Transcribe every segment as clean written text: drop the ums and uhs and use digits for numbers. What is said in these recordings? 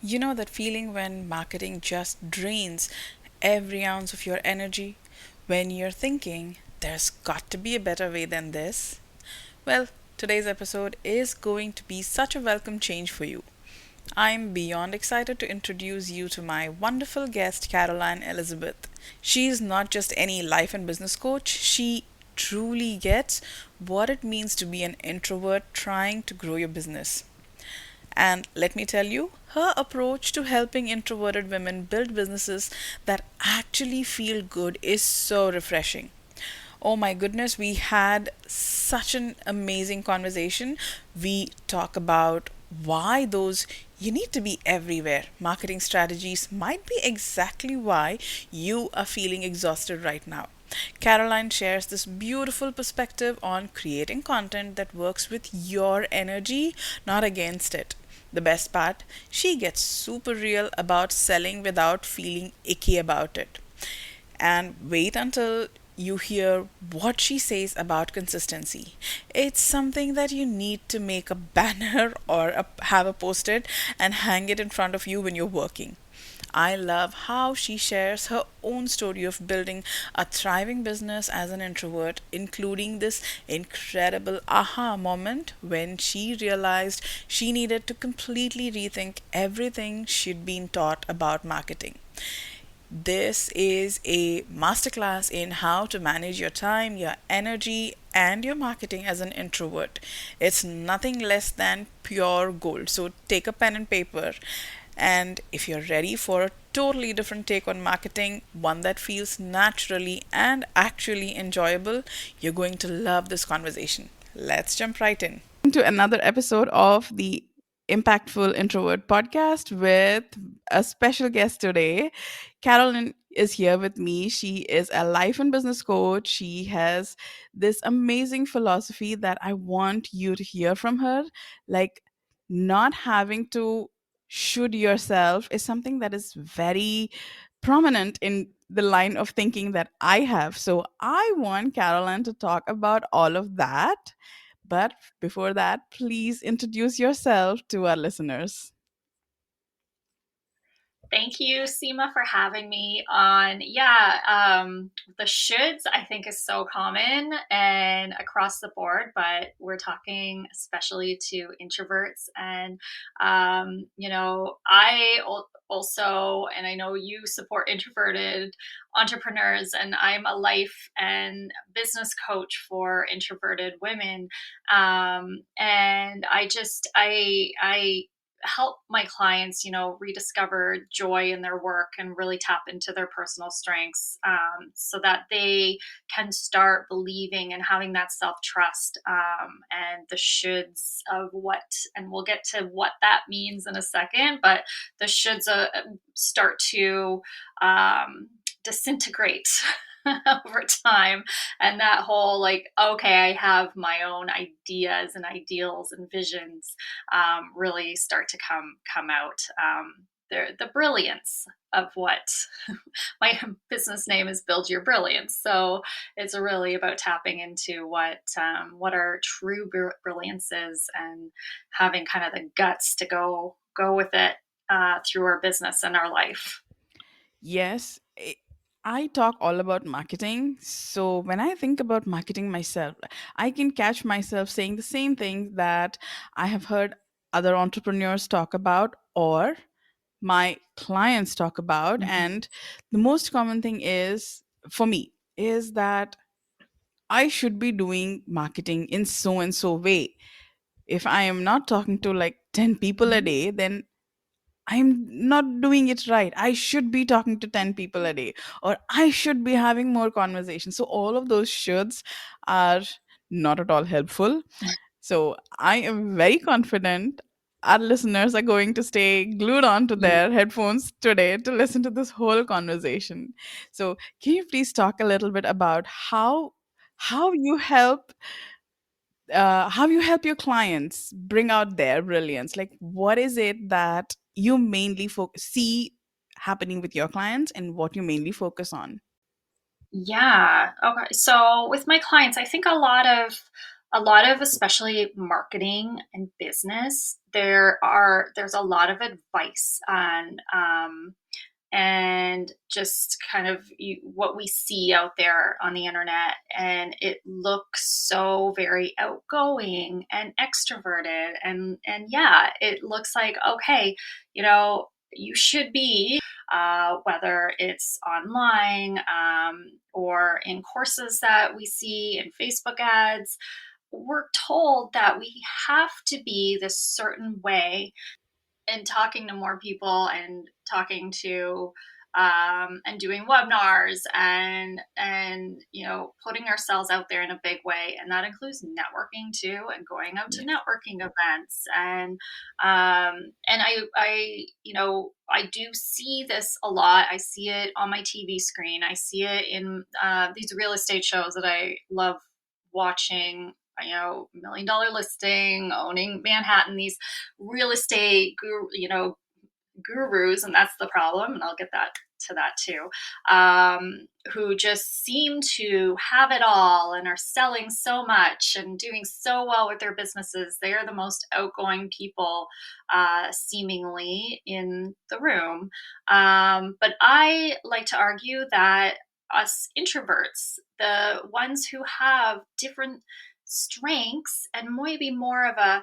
You know that feeling when marketing just drains every ounce of your energy? When you're thinking, there's got to be a better way than this? Well, today's episode is going to be such a welcome change for you. I'm beyond excited to introduce you to my wonderful guest, Caroline Elizabeth. She's not just any life and business coach, she truly gets what it means to be an introvert trying to grow your business. And let me tell you, her approach to helping introverted women build businesses that actually feel good is so refreshing. Oh my goodness, we had such an amazing conversation. We talk about why those you need to be everywhere marketing strategies might be exactly why you are feeling exhausted right now. Caroline shares this beautiful perspective on creating content that works with your energy, not against it. The best part, she gets super real about selling without feeling icky about it. And wait until you hear what she says about consistency. It's something that you need to make a banner or have a post it and hang it in front of you when you're working. I love how she shares her own story of building a thriving business as an introvert, including this incredible aha moment when she realized she needed to completely rethink everything she'd been taught about marketing. This is a masterclass in how to manage your time, your energy, and your marketing as an introvert. It's nothing less than pure gold. So take a pen and paper. And if you're ready for a totally different take on marketing, one that feels naturally and actually enjoyable, you're going to love this conversation. Let's jump right in. To another episode of the Impactful Introvert podcast with a special guest today. Carolyn is here with me. She is a life and business coach. She has this amazing philosophy that I want you to hear from her. Like, not having to should yourself is something that is very prominent in the line of thinking that I have. So, I want Caroline to talk about all of that, but before that, please introduce yourself to our listeners. Thank you, Seema, for having me on. Yeah, the shoulds I think is so common and across the board, but we're talking especially to introverts. And, also, and I know you support introverted entrepreneurs, and I'm a life and business coach for introverted women. And I help my clients, rediscover joy in their work and really tap into their personal strengths, so that they can start believing and having that self trust, and the shoulds of what, and we'll get to what that means in a second, but the shoulds start to disintegrate over time, and that whole like, okay, I have my own ideas and ideals and visions, really start to come out. The brilliance of what my business name is Build Your Brilliance. So it's really about tapping into what our true brilliance is, and having kind of the guts to go with it, through our business and our life. Yes, I talk all about marketing. So when I think about marketing myself, I can catch myself saying the same thing that I have heard other entrepreneurs talk about or my clients talk about. Mhm. And the most common thing is for me is that I should be doing marketing in so and so way. If I am not talking to like 10 people a Mhm. day, then I'm not doing it right. I should be talking to 10 people a day, or I should be having more conversations. So, all of those shoulds are not at all helpful. So, I am very confident our listeners are going to stay glued on to Yeah. their headphones today to listen to this whole conversation. So, can you please talk a little bit about how you help how you help your clients bring out their brilliance? Like, what is it that you mainly see happening with your clients and what you mainly focus on? Yeah. Okay. So with my clients, I think a lot of A lot of, especially marketing and business, there's a lot of advice on and just kind of what we see out there on the internet, and it looks so very outgoing and extroverted, and yeah, it looks like, okay, you should be, whether it's online, or in courses that we see in Facebook ads, we're told that we have to be this certain way. And talking to more people and talking to and doing webinars, and putting ourselves out there in a big way, and that includes networking too, and going out to Yes. networking events, and I do see this a lot. I see it on my TV screen. I see it in these real estate shows that I love watching. Million Dollar Listing, Owning Manhattan, these real estate gurus, and that's the problem, and I'll get that to that too, who just seem to have it all and are selling so much and doing so well with their businesses. They are the most outgoing people, seemingly, in the room. But I like to argue that us introverts, the ones who have different strengths and maybe more of a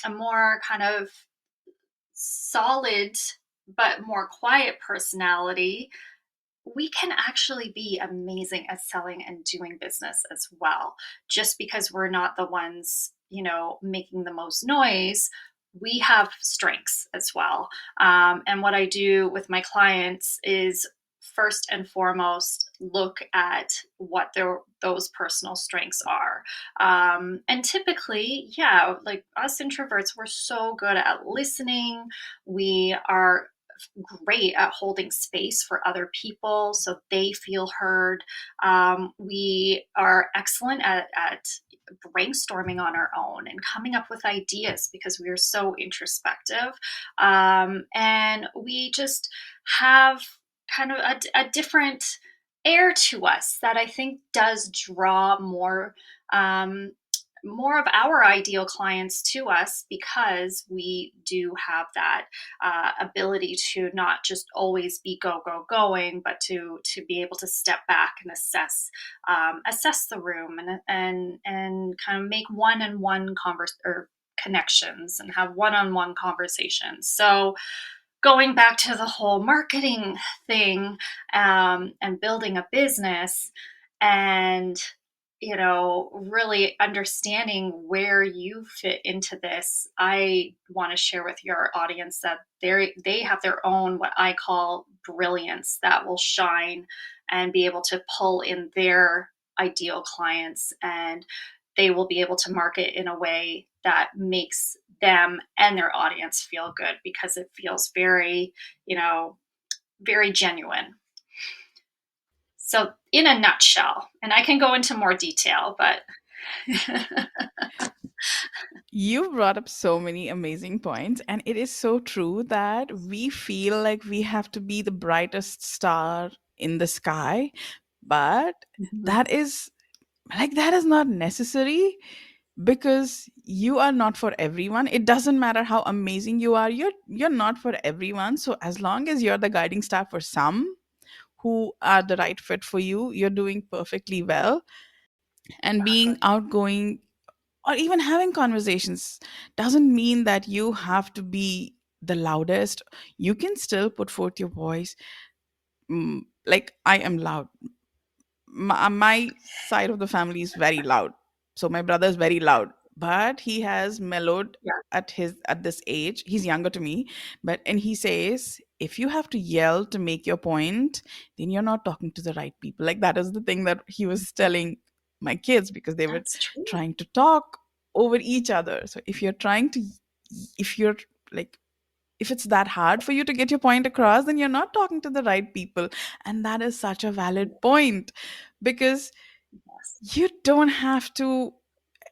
more kind of solid but more quiet personality, we can actually be amazing at selling and doing business as well. Just because we're not the ones, making the most noise, we have strengths as well. And what I do with my clients is, first and foremost, look at what those personal strengths are. And typically, yeah, like us introverts, we're so good at listening. We are great at holding space for other people so they feel heard. We are excellent at brainstorming on our own and coming up with ideas because we are so introspective. And we just have kind of a different air to us that I think does draw more of our ideal clients to us, because we do have that ability to not just always be going, but to be able to step back and assess the room, and kind of make one-on-one or connections, and have one-on-one conversations. So going back to the whole marketing thing, and building a business, and really understanding where you fit into this, I want to share with your audience that they have their own, what I call, brilliance that will shine and be able to pull in their ideal clients, and they will be able to market in a way that makes them and their audience feel good, because it feels very, very genuine. So, in a nutshell, and I can go into more detail, but You brought up so many amazing points, and it is so true that we feel like we have to be the brightest star in the sky, but Mhm. that is that is not necessary, because you are not for everyone. It doesn't matter how amazing you are, you're not for everyone. So as long as you're the guiding star for some who are the right fit for you, you're doing perfectly well. And being Exactly. outgoing or even having conversations doesn't mean that you have to be the loudest. You can still put forth your voice. Like I am loud. My side of the family is very loud, so my brother is very loud, but he has mellowed Yeah, at this age. He's younger to me, but and he says, if you have to yell to make your point, then you're not talking to the right people. Like that is the thing that he was telling my kids, because they were that's true. trying to talk over each other. So if you're like if it's that hard for you to get your point across, then you're not talking to the right people. And that is such a valid point, because Yes. you don't have to,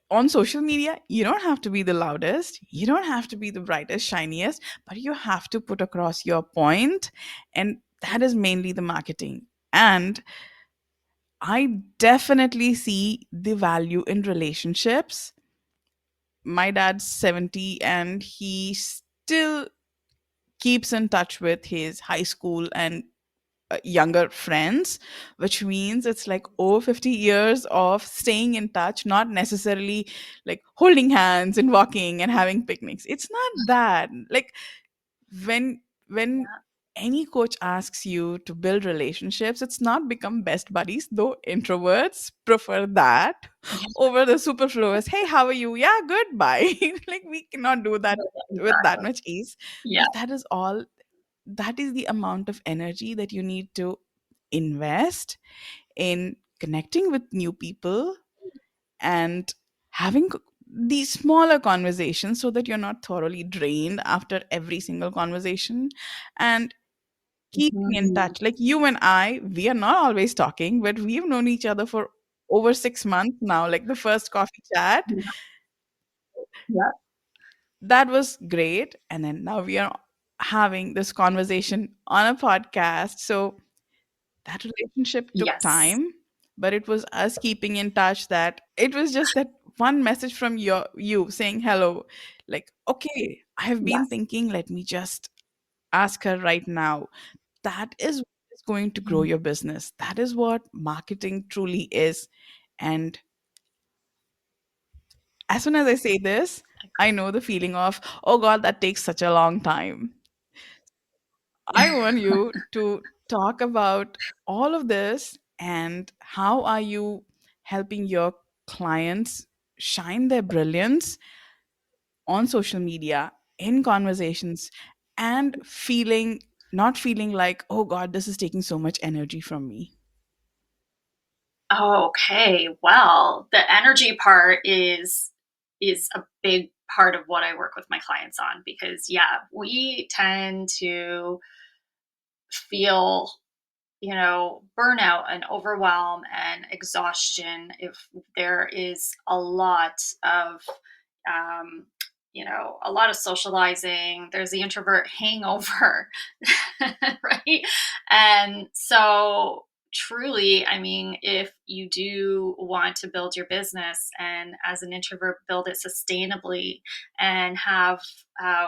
on social media, you don't have to be the loudest, you don't have to be the brightest, shiniest, but you have to put across your point. And that is mainly the marketing. And I definitely see the value in relationships. My dad's 70 and he still keeps in touch with his high school and younger friends, which means it's like over 50 years of staying in touch, not necessarily like holding hands and walking and having picnics. It's not that. Like when Yeah. any coach asks you to build relationships, it's not become best buddies, though introverts prefer that Yeah. over the superfluous, hey, how are you? Yeah, good, bye. Like we cannot do that with that Exactly. much ease. Yeah. But that is all, that is the amount of energy that you need to invest in connecting with new people and having these smaller conversations so that you're not thoroughly drained after every single conversation, and keeping in Mhm. touch. Like you and I, we are not always talking, but we've known each other for over 6 months now. Like the first coffee chat, Yeah. Yeah. that was great. And then now we are having this conversation on a podcast. So that relationship took Yes. time, but it was us keeping in touch, that it was just that one message from you saying hello. Like, okay, I have been Yes. thinking, let me just ask her right now. That is what is going to grow Mhm. your business. That is what marketing truly is. And as soon as I say this, I know the feeling of, oh God, that takes such a long time. I want you to talk about all of this and how are you helping your clients shine their brilliance on social media, in conversations, and feeling, not feeling like, oh God, this is taking so much energy from me. Okay. Well, the energy part is a big part of what I work with my clients on because yeah, we tend to feel burnout and overwhelm and exhaustion if there is um, a lot of socializing. There's the introvert hangover, right? And so, truly, I mean, if you do want to build your business and as an introvert, build it sustainably and have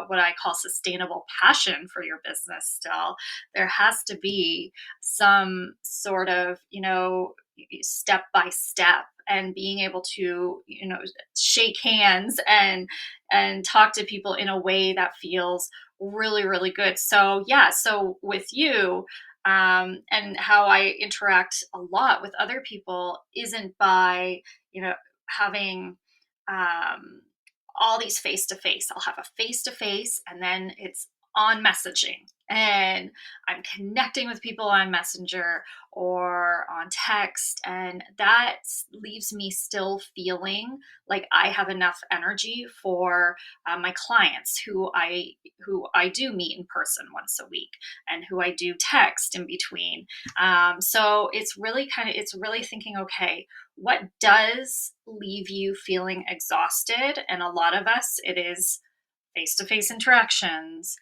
what I call sustainable passion for your business still, there has to be some sort of step by step and being able to shake hands and talk to people in a way that feels really really good. So yeah, so with you, and how I interact a lot with other people isn't by having um, all these face to face. I'll have a face to face and then it's on messaging, and I'm connecting with people on Messenger or on text, and that leaves me still feeling like I have enough energy for my clients who I do meet in person once a week and who I do text in between. So it's really thinking, okay, what does leave you feeling exhausted? And a lot of us, it is face to face interactions,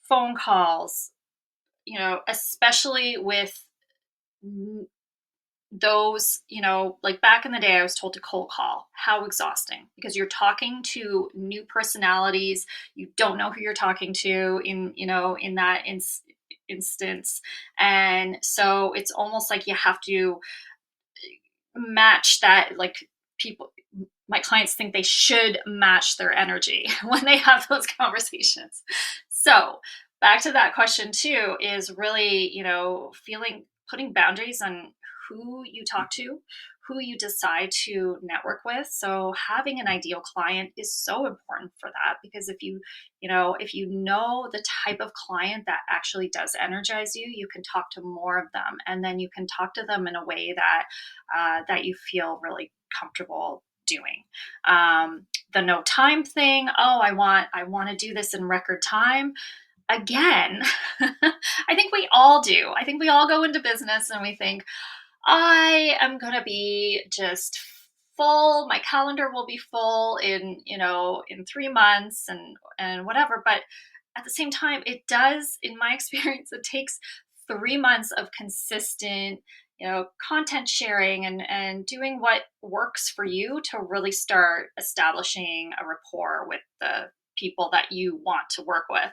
phone calls, especially with those, like back in the day, I was told to cold call. How exhausting because you're talking to new personalities. You don't know who you're talking to in that instance. And so it's almost like you have to match that, like people, my clients think they should match their energy when they have those conversations. So back to that question too is really, feeling, putting boundaries on who you talk to, who you decide to network with. So having an ideal client is so important for that because if you know the type of client that actually does energize you, you can talk to more of them, and then you can talk to them in a way that you feel really comfortable doing. The no time thing. Oh, I want to do this in record time. Again, I think we all do. I think we all go into business and we think, I am going to be just full. My calendar will be full in 3 months and whatever. But at the same time, it does, in my experience, it takes 3 months of consistent, content sharing and doing what works for you to really start establishing a rapport with the people that you want to work with.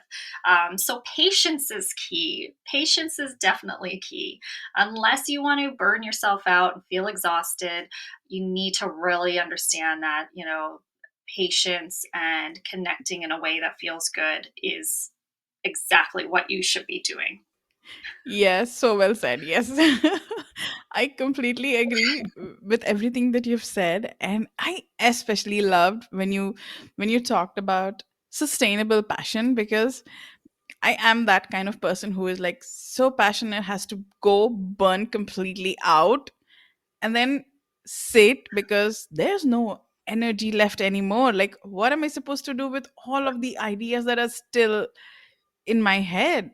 So patience is key. Patience is definitely key. Unless you want to burn yourself out and feel exhausted, you need to really understand that, patience and connecting in a way that feels good is exactly what you should be doing. Yes, so well said. Yes. I completely agree with everything that you've said, and I especially loved when you talked about sustainable passion, because I am that kind of person who is like so passionate, has to go burn completely out and then sit because there's no energy left anymore. Like, what am I supposed to do with all of the ideas that are still in my head?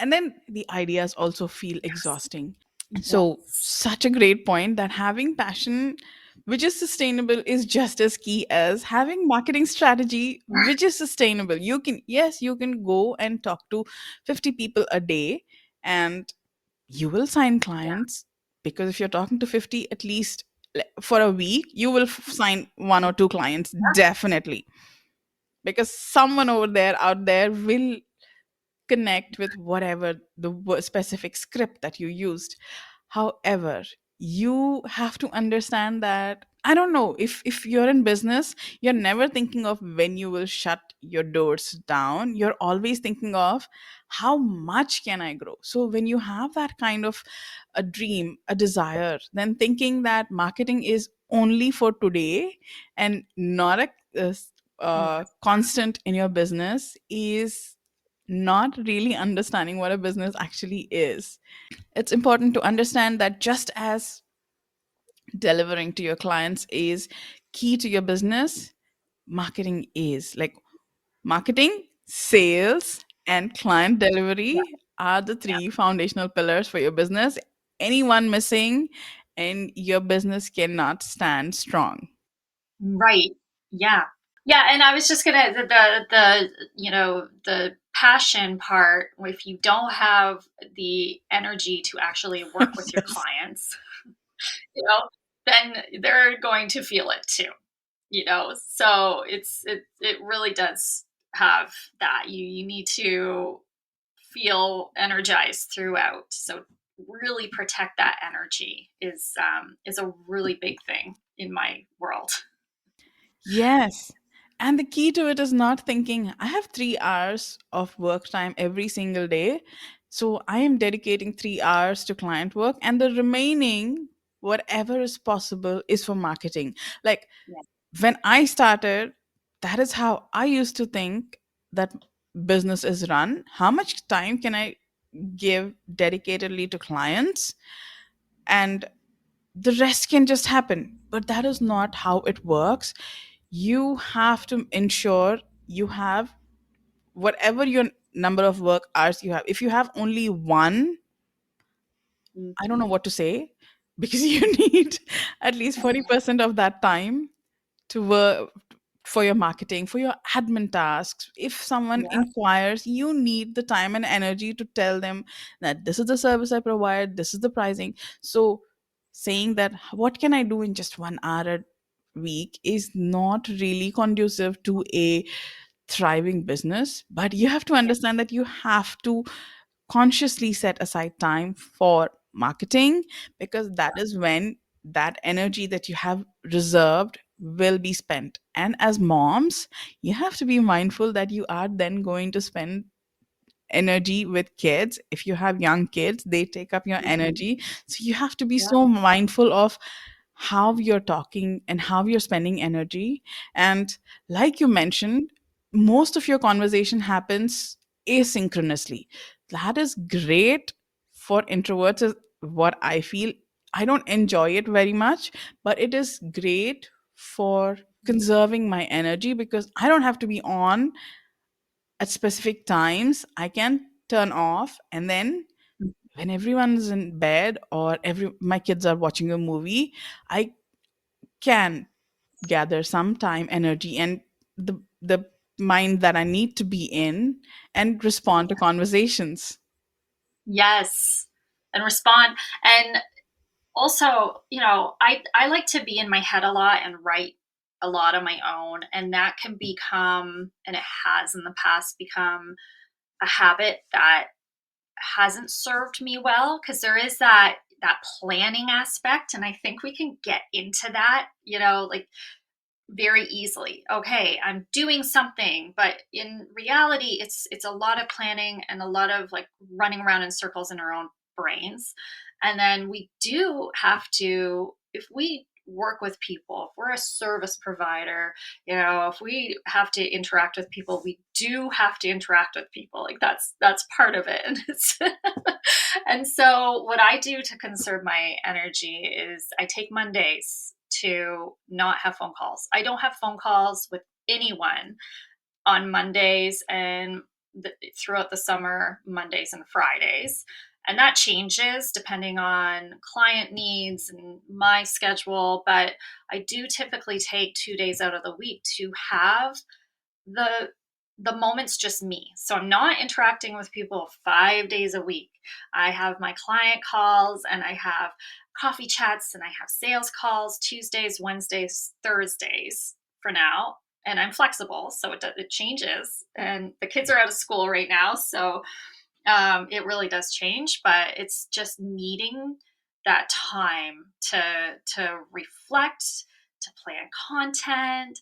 And then the ideas also feel Yes. exhausting. So, Yes. such a great point that having passion which is sustainable is just as key as having marketing strategy which is sustainable. You can, yes, you can go and talk to 50 people a day and you will sign Yeah. clients, because if you're talking to 50, at least for a week, you will sign one or two clients definitely, because someone over there out there will connect with whatever the specific script that you used. However, you have to understand that, I don't know, if you're in business, you're never thinking of when you will shut your doors down. You're always thinking of how much can I grow. So when you have that kind of a dream, a desire, then thinking that marketing is only for today and not a constant in your business is not really understanding what a business actually is. It's important to understand that just as delivering to your clients is key to your business, marketing is. Like, marketing, sales, and client Yeah. delivery are the Yeah. three foundational pillars for your business. Any one missing, and your business cannot stand strong. Right. Yeah. Yeah, and I was just gonna the passion part. If you don't have the energy to actually work with your Yes. clients, you know, then they're going to feel it too. So it really does have that. You need to feel energized throughout. So really protect that energy is a really big thing in my world. Yes. And the key to it is not thinking, I have 3 hours of work time every single day. So I am dedicating 3 hours to client work, and the remaining, whatever is possible, is for marketing. Like, Yeah. when I started, that is how I used to think that business is run. How much time can I give dedicatedly to clients? And the rest can just happen. But that is not how it works. You have to ensure you have whatever your number of work hours you have. If you have only one, I don't know Mhm. what to say, because you need at least 40% of that time to work for your marketing, for your admin tasks. If someone Yeah. inquires, you need the time and energy to tell them that this is the service I provide, this is the pricing. So saying that what can I do in just 1 hour a week is not really conducive to a thriving business. But you have to Yeah. understand that you have to consciously set aside time for marketing, because that is when that energy that you have reserved will be spent. And as moms, you have to be mindful that you are then going to spend energy with kids. If you have young kids, they take up your Mhm. energy. So you have to be Yeah. so mindful of how you're talking and how you're spending energy. And like you mentioned, most of your conversation happens asynchronously. That is great for introverts, is what I feel. I don't enjoy it very much, but it is great for conserving my energy, because I don't have to be on at specific times. I can turn off, and then when everyone's in bed or every my kids are watching a movie, I can gather some time, energy, and the mind that I need to be in, and respond to conversations. Yes. And respond. And also, I like to be in my head a lot and write a lot on my own, and that can become, and it has in the past become, a habit that hasn't served me well, because there is that planning aspect, and I think we can get into that, like, very easily. Okay, I'm doing something, but in reality it's a lot of planning and a lot of like running around in circles in our own brains. And then we do have to, if we work with people, if we're a service provider, if we have to interact with people, we do have to interact with people. Like, that's part of it. And it's and so what I do to conserve my energy is I take Mondays to not have phone calls. I don't have phone calls with anyone on Mondays, and throughout the summer, Mondays and Fridays. And that changes depending on client needs and my schedule. But I do typically take 2 days out of the week to have the the moment's just me. So I'm not interacting with people 5 days a week. I have my client calls, and I have coffee chats, and I have sales calls Tuesdays, Wednesdays, Thursdays for now. And I'm flexible, so it changes. And the kids are out of school right now, so it really does change. But it's just needing that time to reflect, to plan content,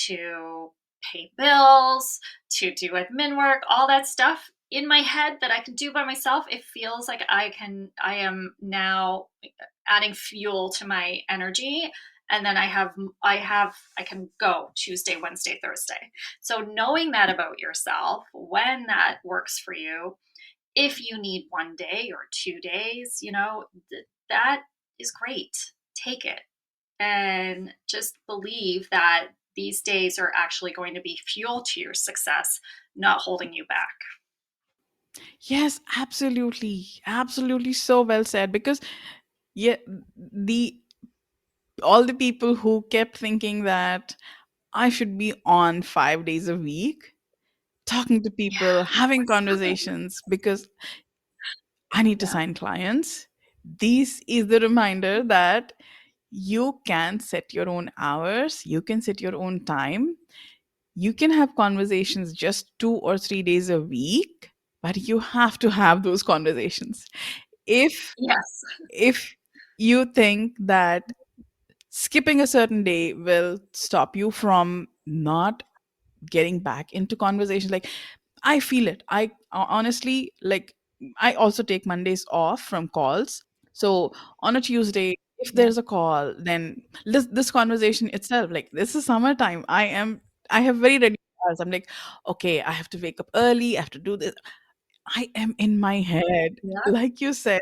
to pay bills, to do admin work, all that stuff in my head that I can do by myself. It feels like I am now adding fuel to my energy. And then I can go Tuesday, Wednesday, Thursday. So knowing that about yourself, when that works for you, if you need 1 day or 2 days, that is great. Take it and just believe that these days are actually going to be fuel to your success, not holding you back. Yes, absolutely. Absolutely, so well said. Because yeah, the all the people who kept thinking that I should be on 5 days a week, talking to Yeah. people, having conversations because I need to Yeah. sign clients. This is the reminder that you can set your own hours, you can set your own time, you can have conversations just 2 or 3 days a week, but you have to have those conversations. If Yes. if you think that skipping a certain day will stop you from not getting back into conversation, like, I feel it. I honestly, like, I also take Mondays off from calls. So on a Tuesday, if Yeah. there's a call, then this conversation itself, like, this is summertime. I have very ready hours. I'm like, okay, I have to wake up early. I have to do this. I am in my head, Yeah. like you said.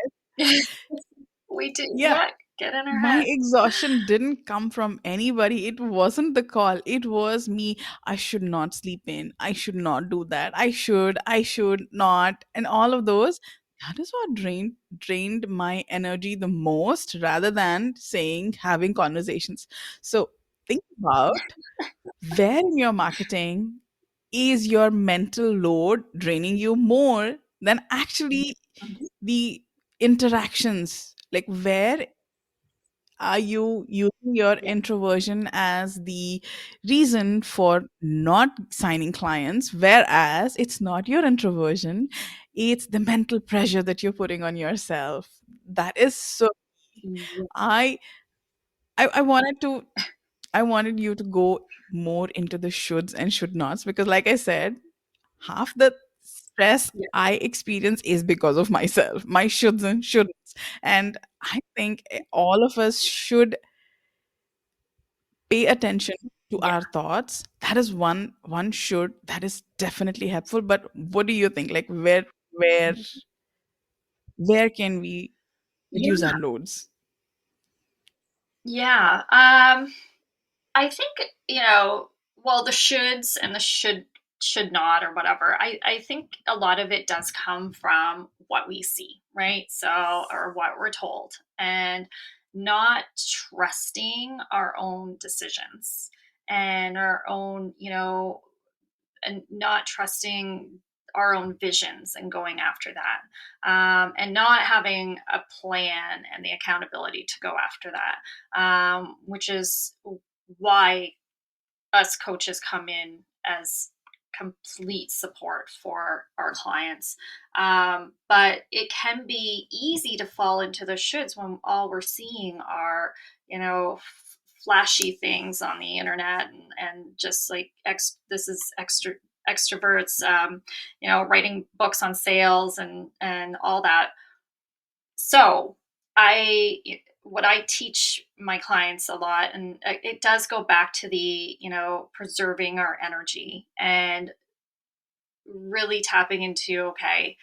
We do. Yeah, Yeah. Get in our my head. exhaustion didn't come from anybody. It wasn't the call. It was me. I should not sleep in. I should not do that. I should not. And all of those. That is what drained my energy the most rather than saying having conversations. So think about where in your marketing is your mental load draining you more than actually Mhm. the interactions. Like, where are you using your Yeah. introversion as the reason for not signing clients, whereas it's not your introversion, it's the mental pressure that you're putting on yourself? That is so. Yeah. I i, I wanted to i wanted you to go more into the shoulds and should nots, because like I said, half the stress Yeah. I experience is because of myself, my shoulds and shouldn'ts. And I think all of us should pay attention to Yeah. our thoughts. That is one should that is definitely helpful. But what do you think, like, where can we reduce our Yeah. loads? Yeah. I think, well, the shoulds and the should not or whatever. I think a lot of it does come from what we see, right? So, or what we're told, and not trusting our own decisions and our own, and not trusting our own visions and going after that, and not having a plan and the accountability to go after that, which is why us coaches come in as complete support for our clients. But it can be easy to fall into the shoulds when all we're seeing are, flashy things on the internet, and just like this is extroverts, writing books on sales and all that. So I what I teach my clients a lot, and it does go back to the, preserving our energy and really tapping into, okay,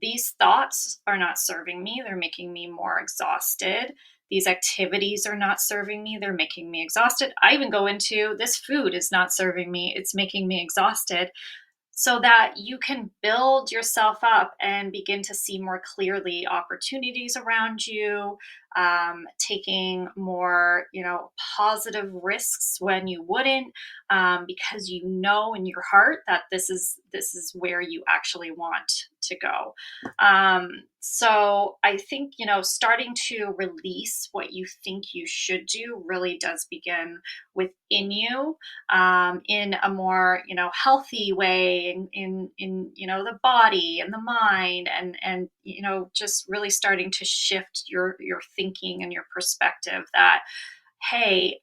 these thoughts are not serving me, they're making me more exhausted. These activities are not serving me, they're making me exhausted. I even go into, this food is not serving me, it's making me exhausted, so that you can build yourself up and begin to see more clearly opportunities around you, taking more, positive risks when you wouldn't, because you know in your heart that this is where you actually want to go. So I think, starting to release what you think you should do really does begin within you, in a more, healthy way, in the body and the mind, and just really starting to shift your thinking and your perspective that, hey,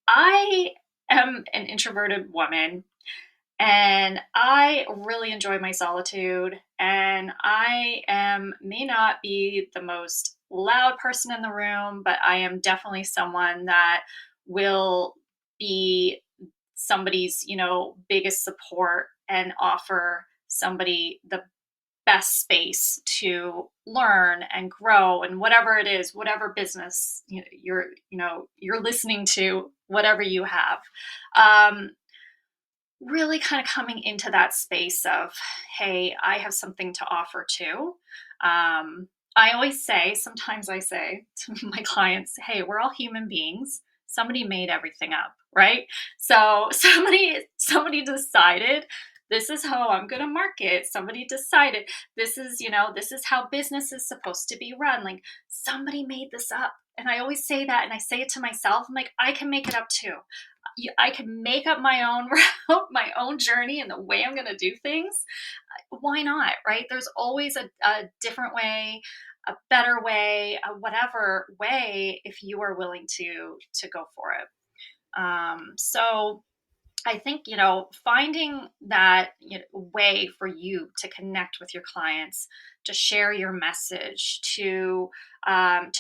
I am an introverted woman, and I really enjoy my solitude, and may not be the most loud person in the room, but I am definitely someone that will be somebody's, biggest support, and offer somebody the best space to learn and grow, and whatever it is, whatever business you're listening to, whatever you have. Um, Really kind of coming into that space of, hey, I have something to offer too. I always say, sometimes I say to my clients, hey, we're all human beings. Somebody made everything up, right? So somebody decided this is how I'm going to market. Somebody decided this is how business is supposed to be run. Like, somebody made this up. And I always say that, and I say it to myself. I'm like, I can make it up too. I can make up my own route, my own journey, and the way I'm going to do things. Why not, right? There's always a different way, a better way, a whatever way, if you are willing to go for it. So I think, finding that, way for you to connect with your clients, to share your message, to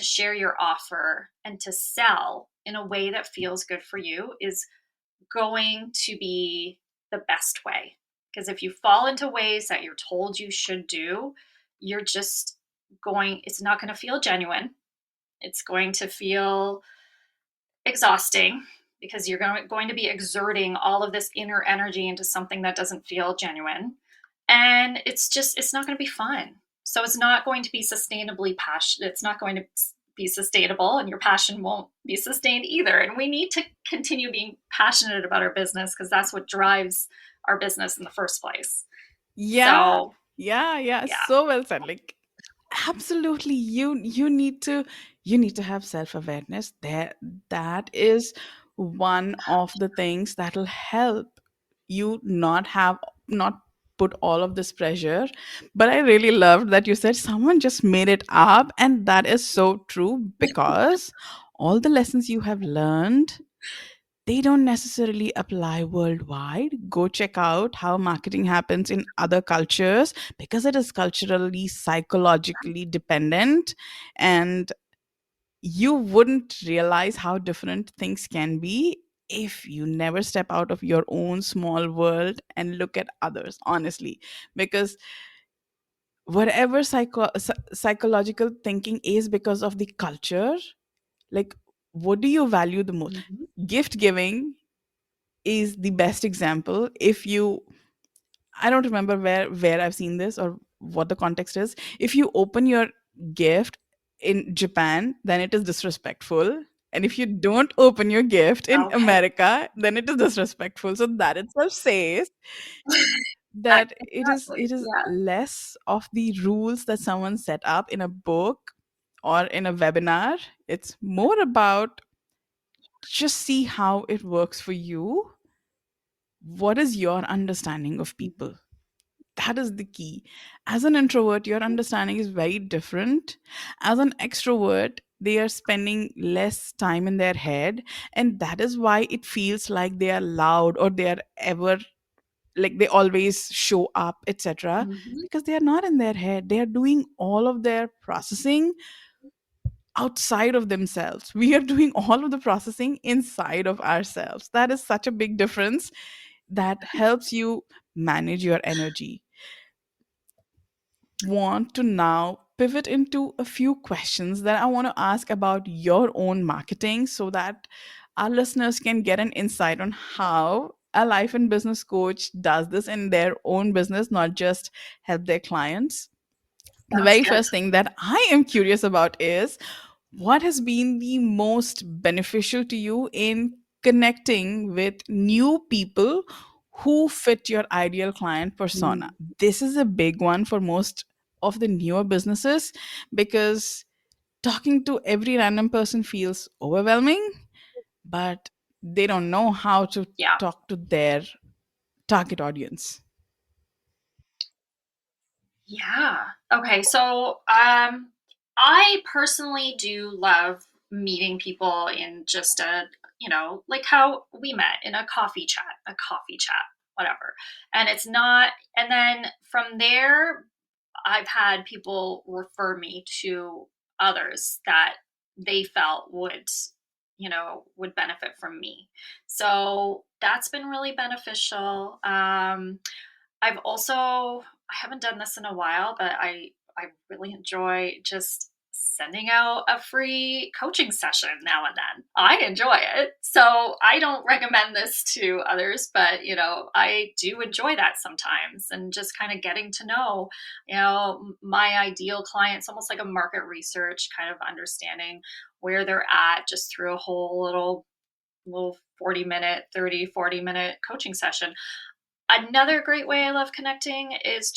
share your offer, and to sell in a way that feels good for you is going to be the best way. Because if you fall into ways that you're told you should do, you're just it's not going to feel genuine. It's going to feel exhausting, because you're going to be exerting all of this inner energy into something that doesn't feel genuine. And it's not going to be fun. So it's not going to be sustainably passionate. It's not going to be sustainable, and your passion won't be sustained either. And we need to continue being passionate about our business, because that's what drives our business in the first place. Yeah, So, yeah, yeah. so well said. Like, absolutely, you need to have self-awareness. That is one of the things that'll help you not put all of this pressure. But I really loved that you said someone just made it up, and that is so true, because all the lessons you have learned, they don't necessarily apply worldwide. Go check out how marketing happens in other cultures, because it is culturally, psychologically dependent. And you wouldn't realize how different things can be if you never step out of your own small world and look at others, honestly. Because whatever psychological thinking is because of the culture, like, what do you value the most? Mhm. Gift giving is the best example. If you, I don't remember where I've seen this or what the context is. If you open your gift in Japan, then it is disrespectful. And if you don't open your gift in Okay. America, then it is disrespectful. So that itself says that Exactly. it is Yeah. less of the rules that someone set up in a book or in a webinar. It's more about just see how it works for you. What is your understanding of people? That is the key. As an introvert, your understanding is very different. As an extrovert, they are spending less time in their head, and that is why it feels like they are loud, or they are ever, like, they always show up, etc., Mhm. because they are not in their head. They are doing all of their processing outside of themselves. We are doing all of the processing inside of ourselves. That is such a big difference that helps you manage your energy. Want to now pivot into a few questions that I want to ask about your own marketing, so that our listeners can get an insight on how a life and business coach does this in their own business, not just help their clients. The Sounds very good. first thing that I am curious about is, what has been the most beneficial to you in connecting with new people who fit your ideal client persona? Mm. This is a big one for most of the newer businesses, because talking to every random person feels overwhelming, but they don't know how to Yeah. talk to their target audience. Yeah. Okay. So, I personally do love meeting people in just a, like how we met in a coffee chat, whatever. And it's not, and then from there, I've had people refer me to others that they felt would benefit from me. So that's been really beneficial. I've also I haven't done this in a while, but I really enjoy just sending out a free coaching session now and then. I enjoy it. So I don't recommend this to others, but I do enjoy that sometimes, and just kind of getting to know, my ideal clients, almost like a market research kind of understanding where they're at just through a whole little 40-minute, 30-40 minute coaching session. Another great way I love connecting is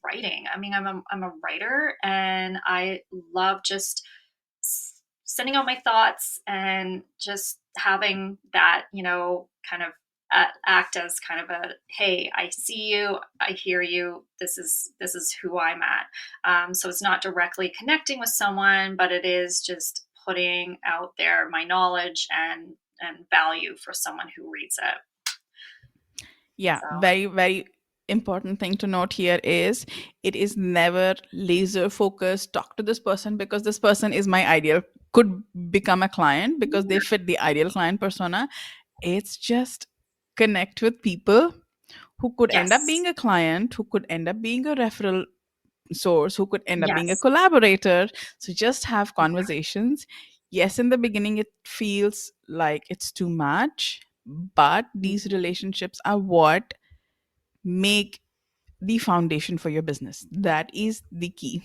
writing. I mean, I'm a writer, and I love just sending out my thoughts, and just having that, kind of act as kind of a, hey, I see you, I hear you. This is who I'm at. So it's not directly connecting with someone, but it is just putting out there my knowledge and value for someone who reads it. Yeah, So very, very important thing to note here is, it is never laser focused. Talk to this person because this person is my ideal, could become a client because they fit the ideal client persona. It's just connect with people who could end up yes. being a client, who could end up being a referral source, who could end up being a Yes. collaborator. So just have conversations. Yes, in the beginning, it feels like it's too much, but these Mhm. relationships are what make the foundation for your business. That is the key.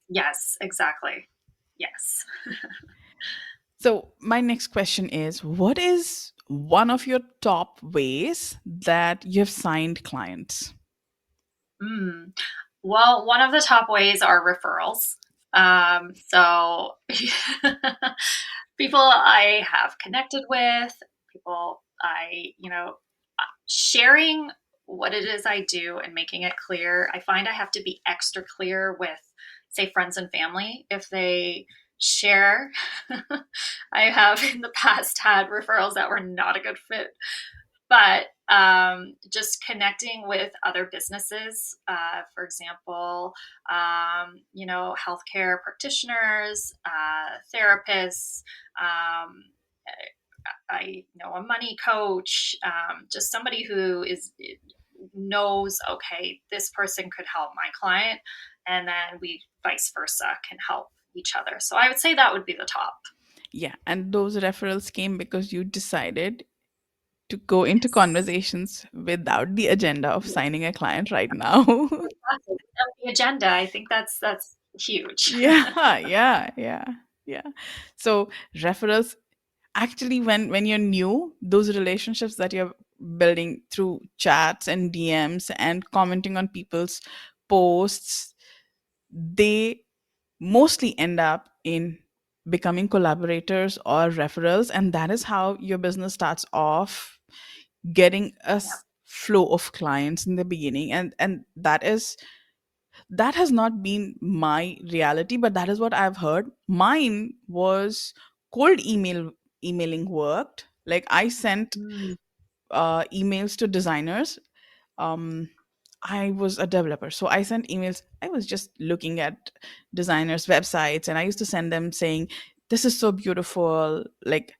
Yes, exactly. Yes. So, my next question is, what is one of your top ways that you've signed clients? Mm. Well, one of the top ways are referrals. So people I have connected with, people sharing what it is I do and making it clear. I find I have to be extra clear with, say, friends and family if they share. I have in the past had referrals that were not a good fit, but just connecting with other businesses, for example, healthcare practitioners, therapists. Um, I know a money coach, just somebody who knows, okay, this person could help my client, and then we vice versa can help each other. So I would say that would be the top. Yeah, and those referrals came because you decided to go into Yes. conversations without the agenda of signing a client right now. Exactly. Without the agenda, I think that's huge. Yeah, yeah, yeah, yeah. So referrals actually, when you're new, those relationships that you're building through chats and DMs and commenting on people's posts, they mostly end up in becoming collaborators or referrals, and that is how your business starts off getting a Yeah. flow of clients in the beginning. And that has not been my reality, but that is what I've heard. Mine was cold emailing worked. Like, I sent Mm, emails to designers. um I was a developer, so I sent emails. I was just looking at designers websites, and I used to send them saying, this is so beautiful, like,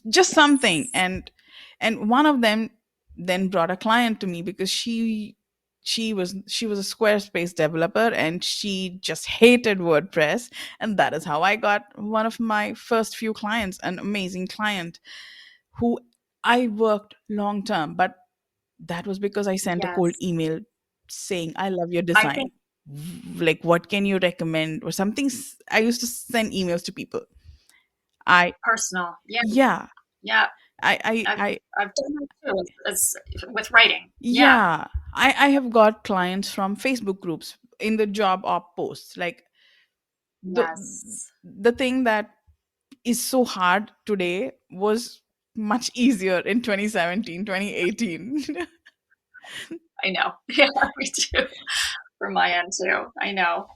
just something. yes. And one of them then brought a client to me because she was a Squarespace developer, and she just hated WordPress. And that is how I got one of my first few clients, an amazing client who I worked long term. But that was because I sent a cold Yes. email saying, I love your I design. think Like, what can you recommend or something? I used to send emails to people. I personal. Yeah. Yeah, Yeah. I've I I've done that too as with writing. Yeah. yeah, I have got clients from Facebook groups in the job op posts. Like, the Yes. the thing that is so hard today was much easier in 2017, 2018. I know. Yeah, me too. For my end too. I know.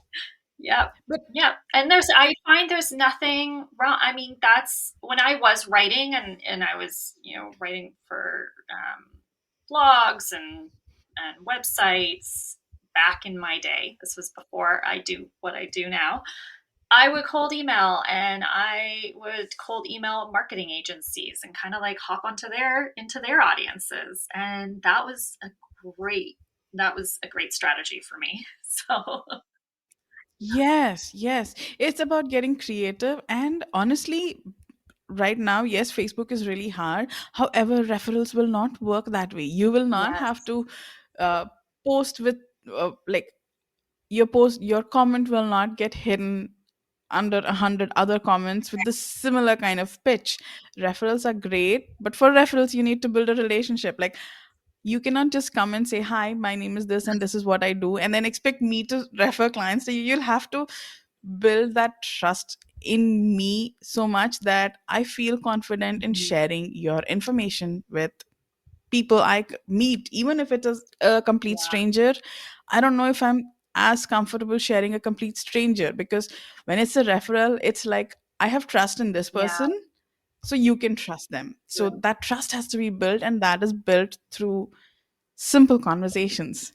Yep. But Yep. And I find there's nothing wrong. I mean, that's when I was writing and I was, writing for blogs and websites back in my day. This was before I do what I do now. I would cold email and I would cold email marketing agencies and kind of like hop onto their into their audiences. And great that was a great strategy for me. So yes, yes, it's about getting creative. And honestly, right now, yes, Facebook is really hard. However, referrals will not work that way. You will not have yes. to uh, post with like, your comment will not get hidden under 100 other comments with the similar kind of pitch. Referrals are great, but for referrals you need to build a relationship. Like, you cannot just come and say, hi, my name is this and this is what I do, and then expect me to refer clients to you. You'll have to build that trust in me so much that I feel confident in Mhm. sharing your information with people meet, even if it is a complete Yeah. stranger. I don't know if I'm as comfortable sharing a complete stranger, because when it's a referral, it's like, I have trust in this Yeah. person, so you can trust them. So Right. that trust has to be built, and that is built through simple conversations.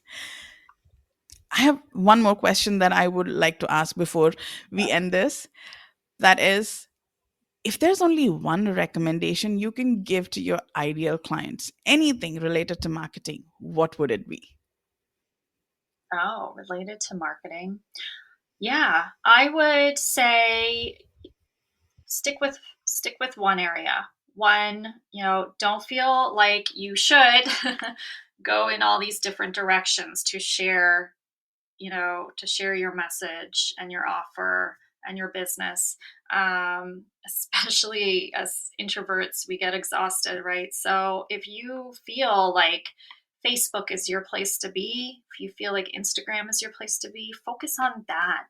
I have one more question that I would like to ask before we Yeah. end this. That is, if there's only one recommendation you can give to your ideal clients, anything related to marketing, what would it be? Oh, related to marketing. Yeah, I would say stick with stick with one area. One, don't feel like you should go in all these different directions to share your message and your offer and your business. Especially as introverts, we get exhausted, right? So if you feel like Facebook is your place to be, if you feel like Instagram is your place to be, focus on that.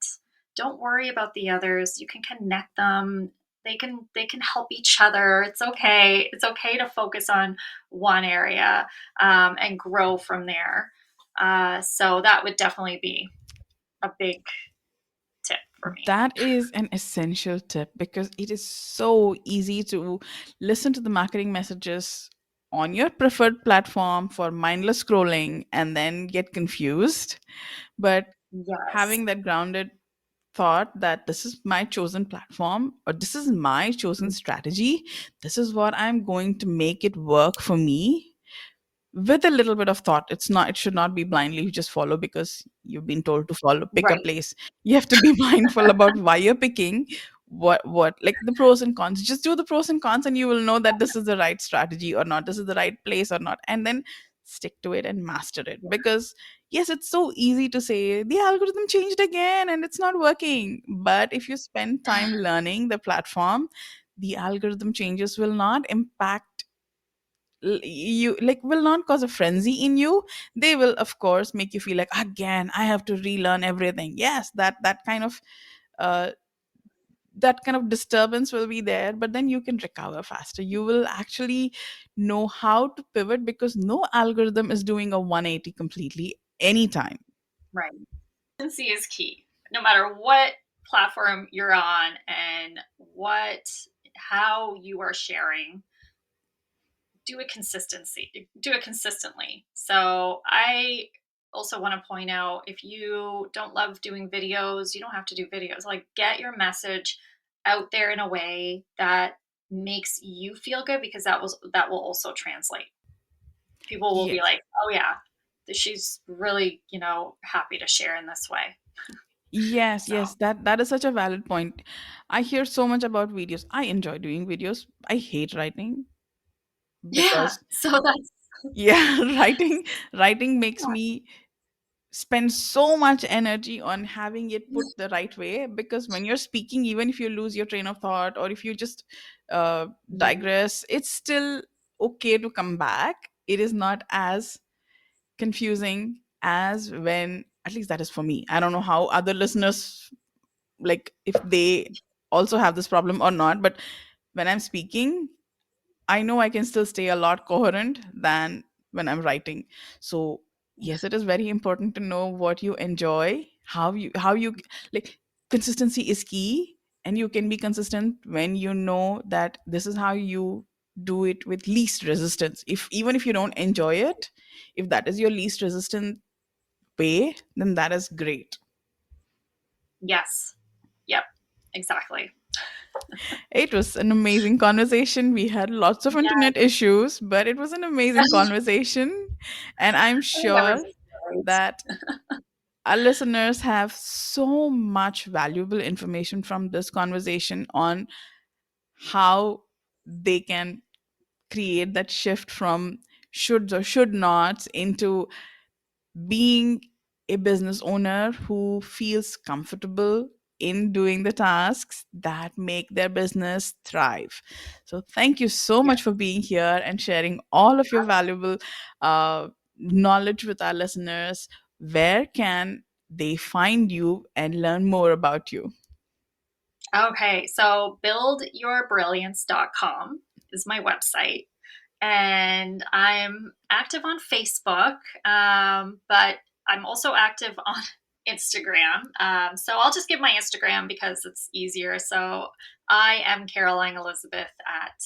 Don't worry about the others. You can connect them. They can help each other. It's okay. It's okay to focus on one area and grow from there. So that would definitely be a big tip for me. That is an essential tip, because it is so easy to listen to the marketing messages on your preferred platform for mindless scrolling and then get confused. But Yes. having that grounded thought that this is my chosen platform, or this is my chosen strategy, this is what I'm going to make it work for me, with a little bit of thought. It should not be blindly you just follow because you've been told to follow, pick a Right. place. You have to be mindful about why you're picking, what like the pros and cons. Just do the pros and cons, and you will know that this is the right strategy or not, this is the right place or not, and then stick to it and master it. Yeah. Because yes, it's so easy to say the algorithm changed again and it's not working, but if you spend time learning the platform, the algorithm changes will not impact you, like will not cause a frenzy in you. They will of course make you feel like, again I have to relearn everything. Yes, uh that kind of disturbance will be there, but then you can recover faster. You will actually know how to pivot because no algorithm is doing a 180 completely anytime. Right. Consistency is key. No matter what platform you're on and how you are sharing, do it consistently. So I also want to point out, if you don't love doing videos, you don't have to do videos. Like, get your message out there in a way that makes you feel good, because that will also translate. People will be Yes. like, "Oh yeah, she's really, happy to share in this way." Yes, So, yes, that is such a valid point. I hear so much about videos. I enjoy doing videos. I hate writing yeah. because So that's yeah, writing makes me spend so much energy on having it put the right way, because when you're speaking, even if you lose your train of thought or if you just Mhm. digress, it's still okay to come back. It is not as confusing as when, at least that is for me. I don't know how other listeners, like if they also have this problem or not, but when I'm speaking, I know I can still stay a lot coherent than when I'm writing. So yes, it is very important to know what you enjoy, how you like. Consistency is key, and you can be consistent when you know that this is how you do it with least resistance. If even if you don't enjoy it, if that is your least resistant way, then that is great. Yes. Yep. Exactly. It was an amazing conversation. We had lots of Yeah. internet issues, but it was an amazing conversation. And I'm I think sure everybody's right. that our listeners have so much valuable information from this conversation on how they can create that shift from shoulds or should nots into being a business owner who feels comfortable in doing the tasks that make their business thrive. So, thank you so Yeah. much for being here and sharing all of your valuable knowledge with our listeners. Where can they find you and learn more about you? Okay. So buildyourbrilliance.com is my website. And I'm active on Facebook, but I'm also active on Instagram. So I'll just give my Instagram because it's easier. So I am Caroline Elizabeth at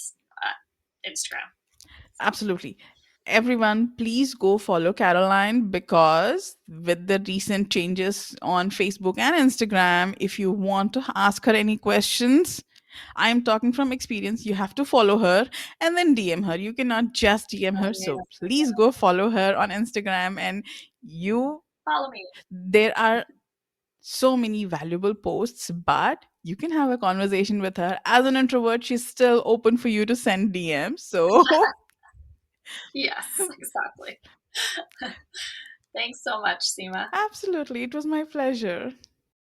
Instagram. So Absolutely. Everyone, please go follow Caroline, because with the recent changes on Facebook and Instagram, if you want to ask her any questions, I'm talking from experience. You have to follow her and then DM her. You cannot just DM her. yeah, So please go follow her on Instagram, and you follow me. there are so many valuable posts, but you can have a conversation with her. As an introvert, she's still open for you to send DMs. So Yes, exactly. Thanks so much, Seema. absolutely. It was my pleasure.